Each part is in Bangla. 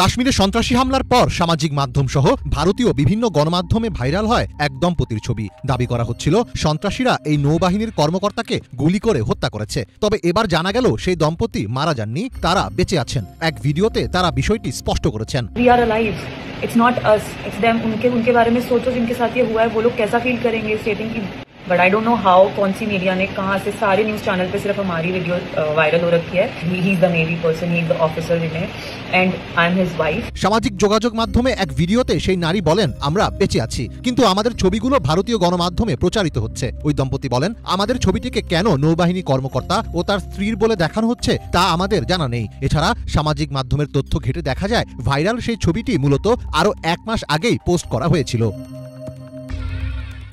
কাশ্মীরে সন্ত্রাসী হামলার পর সামাজিক মাধ্যম সহ ভারতীয় বিভিন্ন গণমাধ্যমে ভাইরাল হয় এক দম্পতির ছবি। দাবি করা হচ্ছিল সন্ত্রাসীরা এই নৌবাহিনীর কর্মকর্তাকে গুলি করে হত্যা করেছে। তবে এবার জানা গেল সেই দম্পতি মারা যাননি, তারা বেঁচে আছেন। এক ভিডিওতে তারা বিষয়টি স্পষ্ট করেছেন। It's not us, it's them. उनके बारे में सोचो जिनके साथ ये हुआ है, वो लोग कैसा फील करेंगे स्टेटिंग की। But I don't know how कौन सी मीडिया ने कहां से सारे न्यूज चैनल पे सिर्फ हमारी वीडियो वायरल हो रखी है। He is the navy person, he is the officer in it and I am his wife. সামাজিক যোগাযোগ মাধ্যমে এক ভিডিওতে সেই নারী বলেন, আমরা বেঁচে আছি, কিন্তু আমাদের ছবিগুলো ভারতীয় গণমাধ্যমে প্রচারিত হচ্ছে। ওই দম্পতি বলেন, আমাদের ছবিটিকে কেন নৌবাহিনী কর্মকর্তা ও তার স্ত্রীর বলে দেখানো হচ্ছে তা আমাদের জানা নেই। এছাড়া সামাজিক মাধ্যমের তথ্য ঘেঁটে দেখা যায় ভাইরাল সেই ছবিটি মূলত আরও 1 মাস আগেই পোস্ট করা হয়েছিল।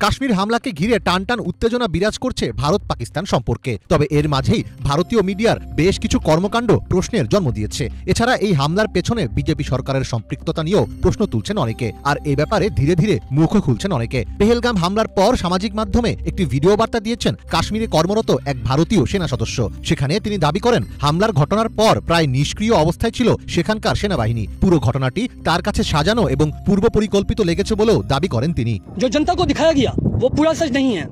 কাশ্মীর হামলাকে ঘিরে টানটান উত্তেজনা বিরাজ করছে ভারত পাকিস্তান সম্পর্কে। তবে এর মাঝেই ভারতীয় মিডিয়ার বেশ কিছু কর্মকাণ্ড প্রশ্নের জন্ম দিয়েছে। এছাড়া এই হামলার পেছনে বিজেপি সরকারের সম্পৃক্ততা নিয়েও প্রশ্ন তুলছেন অনেকে, আর এ ব্যাপারে ধীরে ধীরে মুখও খুলছেন অনেকে। পেহেলগাম হামলার পর সামাজিক মাধ্যমে একটি ভিডিও বার্তা দিয়েছেন কাশ্মীরে কর্মরত এক ভারতীয় সেনা সদস্য। সেখানে তিনি দাবি করেন, হামলার ঘটনার পর প্রায় নিষ্ক্রিয় অবস্থায় ছিল সেখানকার সেনাবাহিনী। পুরো ঘটনাটি তার কাছে সাজানো এবং পূর্ব পরিকল্পিত লেগেছে বলেও দাবি করেন তিনি। वो पूरा सच नहीं है।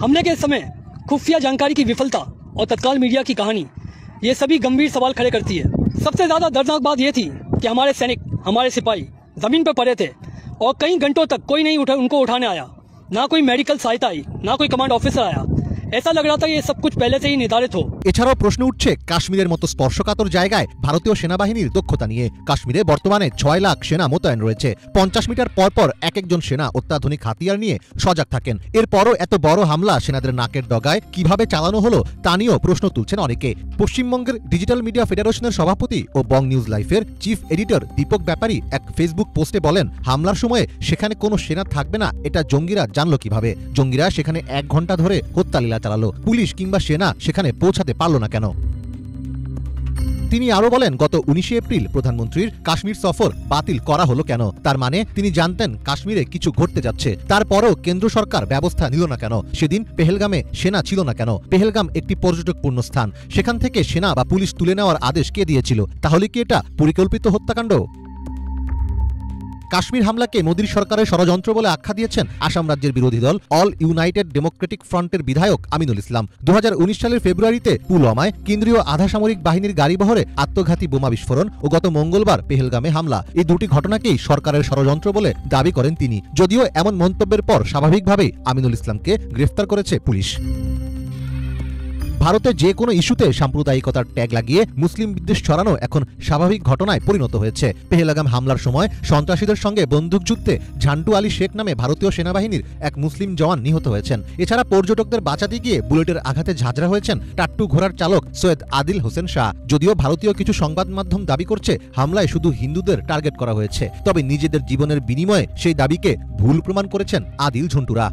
हमले के समय खुफिया जानकारी की विफलता और तत्काल मीडिया की कहानी ये सभी गंभीर सवाल खड़े करती है। सबसे ज्यादा दर्दनाक बात यह थी कि हमारे सैनिक, हमारे सिपाही जमीन पर पड़े थे और कई घंटों तक कोई नहीं उनको उठाने आया, ना कोई मेडिकल सहायता आई, ना कोई कमांड ऑफिसर आया। ऐसा लग रहा था ये सब कुछ पहले से ही निर्धारित हो। এছাড়াও প্রশ্ন উঠছে কাশ্মীরের মতো স্পর্শকাতর জায়গায় ভারতীয় সেনাবাহিনীর দক্ষতা নিয়ে। কাশ্মীরে বর্তমানে 6 লাখ সেনা মোতায়েন রয়েছে। 50 মিটার পর পর এক একজন সেনা অত্যাধুনিক হাতিয়ার নিয়ে সজাগ থাকেন। এরপরও এত বড় হামলা সেনাদের নাকের ডগায় কিভাবে চালানো হলো তা নিয়েও প্রশ্ন তুলছেন অনেকে। পশ্চিমবঙ্গের ডিজিটাল মিডিয়া ফেডারেশনের সভাপতি ও বং নিউজ লাইফের চিফ এডিটর দীপক ব্যাপারী এক ফেসবুক পোস্টে বলেন, হামলার সময়ে সেখানে কোনো সেনা থাকবে না এটা জঙ্গিরা জানলো কিভাবে? জঙ্গিরা সেখানে 1 ঘন্টা ধরে হত্যালীলা চালালো, পুলিশ কিংবা সেনা সেখানে পৌঁছাতে পারল না কেন? তিনি আরো বলেন, গত 19 এপ্রিল প্রধানমন্ত্রীর কাশ্মীর সফর বাতিল করা হলো কেন? তার মানে তিনি জানতেন কাশ্মীরে কিছু ঘটতে যাচ্ছে। তারপরেও কেন্দ্র সরকার ব্যবস্থা নিল না কেন? সেদিন পেহেলগামে সেনা ছিল না কেন? পেহেলগাম একটি পর্যটকপূর্ণ স্থান, সেখান থেকে সেনা বা পুলিশ তুলে নেওয়ার আদেশ কে দিয়েছিল? তাহলে কি এটা পরিকল্পিত হত্যাকাণ্ড? কাশ্মীর হামলাকে মোদীর সরকারের ষড়যন্ত্র বলে আখ্যা দিয়েছেন আসাম রাজ্যের বিরোধী দল অল ইউনাইটেড ডেমোক্রেটিক ফ্রন্টের বিধায়ক আমিনুল ইসলাম। 2019 সালের ফেব্রুয়ারিতে পুলওয়ামায় কেন্দ্রীয় আধা সামরিক বাহিনীর গাড়িবহরে আত্মঘাতী বোমা বিস্ফোরণ ও গত মঙ্গলবার পেহেলগামে হামলা, এই দুটি ঘটনাকেই সরকারের ষড়যন্ত্র বলে দাবি করেন তিনি। যদিও এমন মন্তব্যের পর স্বাভাবিকভাবেই আমিনুল ইসলামকে গ্রেফতার করেছে পুলিশ। ভারতে যে কোনো ইস্যুতে সাম্প্রদায়িকতার ট্যাগ লাগিয়ে মুসলিম বিদ্বেষ ছড়ানো এখন স্বাভাবিক ঘটনায় পরিণত হয়েছে। পেহেলগাম হামলার সময় সন্ত্রাসীদের সঙ্গে বন্দুকযুদ্ধে ঝান্টু আলী শেখ নামে ভারতীয় সেনাবাহিনীর এক মুসলিম জওয়ান নিহত হয়েছেন। এছাড়া পর্যটকদের বাঁচাতে গিয়ে বুলেটের আঘাতে ঝাঁঝরা হয়েছেন টাট্টু ঘোড়ার চালক সৈয়দ আদিল হোসেন শাহ। যদিও ভারতীয় কিছু সংবাদ মাধ্যম দাবি করছে হামলায় শুধু হিন্দুদের টার্গেট করা হয়েছে, তবে নিজেদের জীবনের বিনিময়ে সেই দাবিকে ভুল প্রমাণ করেছেন আদিল ঝন্টুরা।